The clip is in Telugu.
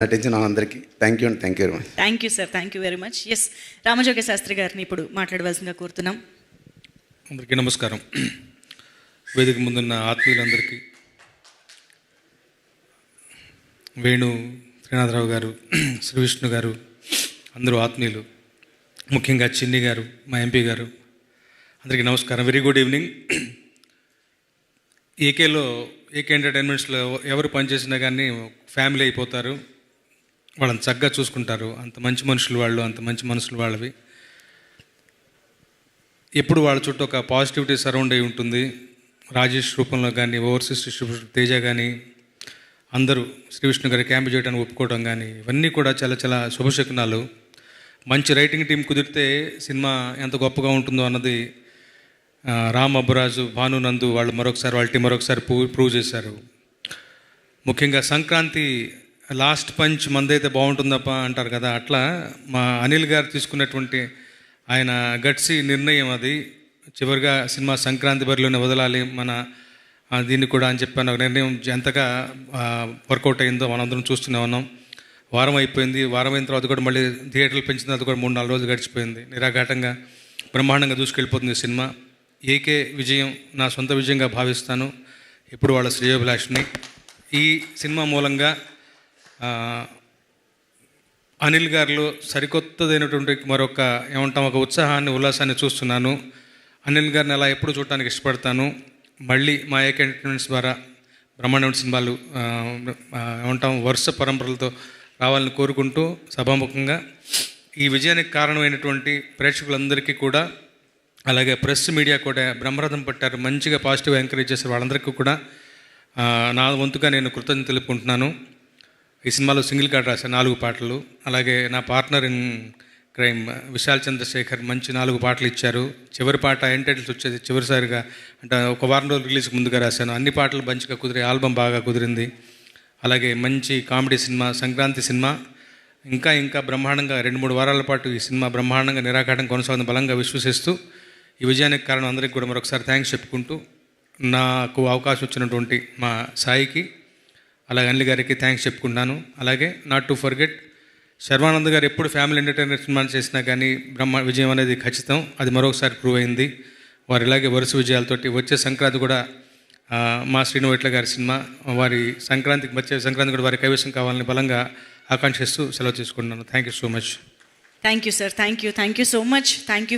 నటించిన అందరికీ thank you and thank you very much. Thank you sir, thank you very much. Yes, Ramajoga Sastry గారిని ఇప్పుడు మాట్లాడవలసిందిగా కోరుతున్నాం. అందరికీ నమస్కారం. వేదిక ముందున్న ఆత్మీయులందరికీ, వేణు శ్రీనాథరావు గారు, శ్రీ విష్ణు గారు, అందరూ ఆత్మీయులు, ముఖ్యంగా చిన్ని గారు, మా ఎంపీ గారు, అందరికీ నమస్కారం. Very good evening. ఏకే ఎంటర్టైన్మెంట్స్లో ఎవరు పనిచేసినా కానీ ఫ్యామిలీ అయిపోతారు, వాళ్ళని చక్కగా చూసుకుంటారు. అంత మంచి మనుషులు వాళ్ళు, అంత మంచి మనసులు వాళ్ళవి. ఎప్పుడు వాళ్ళ చుట్టూ ఒక పాజిటివిటీ సరౌండ్ అయి ఉంటుంది. రాజేష్ రూపంలో కానీ, ఓవర్సీస్ డిస్ట్రిబ్యూటర్ తేజ కానీ, అందరూ శ్రీ విష్ణు గారి క్యాంప్ చేయడానికి ఒప్పుకోవడం కానీ, ఇవన్నీ కూడా చాలా చాలా శుభశకునాలు. మంచి రైటింగ్ టీం కుదిరితే సినిమా ఎంత గొప్పగా ఉంటుందో అన్నది రామ్ అబ్బురాజు, భాను నందు వాళ్ళు వాళ్ళ టీం మరొకసారి ప్రూవ్ చేశారు. ముఖ్యంగా సంక్రాంతి లాస్ట్ పంచ్ మందైతే బాగుంటుందప్ప అంటారు కదా, అట్లా మా అనిల్ గారు తీసుకున్నటువంటి ఆయన గట్సి నిర్ణయం అది. చివరిగా సినిమా సంక్రాంతి బరిలోనే వదలాలి మన దీన్ని కూడా అని చెప్పాను. నిర్ణయం ఎంతగా వర్కౌట్ అయిందో మనందరం చూస్తూనే ఉన్నాం. వారం అయిపోయింది. వారం అయిన తర్వాత కూడా మళ్ళీ థియేటర్లు పెంచిన తర్వాత కూడా 3-4 రోజులు గడిచిపోయింది. నిరాఘాటంగా బ్రహ్మాండంగా దూసుకెళ్ళిపోతుంది సినిమా. ఏకే విజయం నా సొంత విజయంగా భావిస్తాను. ఇప్పుడు వాళ్ళ శ్రేయోభిలాషిని. ఈ సినిమా మూలంగా అనిల్ గారిలో సరికొత్తదైనటువంటి మరొక ఒక ఉత్సాహాన్ని, ఉల్లాసాన్ని చూస్తున్నాను. అనిల్ గారిని అలా ఎప్పుడు చూడటానికి ఇష్టపడతాను. మళ్ళీ మా ఏకే ఎంటర్టైన్మెంట్స్ ద్వారా బ్రహ్మాండమైన సినిమాలు వరుస పరంపరలతో రావాలని కోరుకుంటూ సభాముఖంగా ఈ విజయానికి కారణమైనటువంటి ప్రేక్షకులందరికీ కూడా, అలాగే ప్రెస్ మీడియా కూడా బ్రహ్మరథం పట్టారు, మంచిగా పాజిటివ్గా ఎంకరేజ్ చేశారు. వాళ్ళందరికీ కూడా నా వంతుగా నేను కృతజ్ఞత తెలుపుకుంటున్నాను. ఈ సినిమాలో సింగిల్ కార్డ్ రాశాను, 4 పాటలు. అలాగే నా partner in crime Vishal Chandrashekhar మంచి 4 పాటలు ఇచ్చారు. చివరి పాట ఎండ్ టైటిల్స్ వచ్చేది చివరిసారిగా, అంటే ఒక వారం రోజులు రిలీజ్కి ముందుగా రాశాను. అన్ని పాటలు మంచిగా కుదిరి ఆల్బమ్ బాగా కుదిరింది. అలాగే మంచి కామెడీ సినిమా, సంక్రాంతి సినిమా. ఇంకా బ్రహ్మాండంగా 2-3 వారాల పాటు ఈ సినిమా బ్రహ్మాండంగా నిరాఘాటం కొనసాగుతుంది బలంగా విశ్వసిస్తూ, ఈ విజయానికి కారణం అందరికీ కూడా మరొకసారి థ్యాంక్స్ చెప్పుకుంటూ, నాకు అవకాశం వచ్చినటువంటి మా సాయికి, అలాగే అనిల్ గారికి థ్యాంక్స్ చెప్పుకుంటున్నాను. అలాగే నాట్ టు ఫర్గెట్ శర్వానంద్ గారు. ఎప్పుడు ఫ్యామిలీ ఎంటర్టైనర్ సినిమా చేసినా కానీ విజయం అనేది ఖచ్చితం. అది మరొకసారి ప్రూవ్ అయింది. వారు ఇలాగే వరుస విజయాలతోటి వచ్చే సంక్రాంతి కూడా మా శ్రీను వైట్ల గారి సినిమా, వారి వచ్చే సంక్రాంతి కూడా వారి కైవసం కావాలని బలంగా ఆకాంక్షిస్తూ సెలవు తీసుకుంటున్నాను. Thank you so much. Thank you sir, thank you so much. Thank you.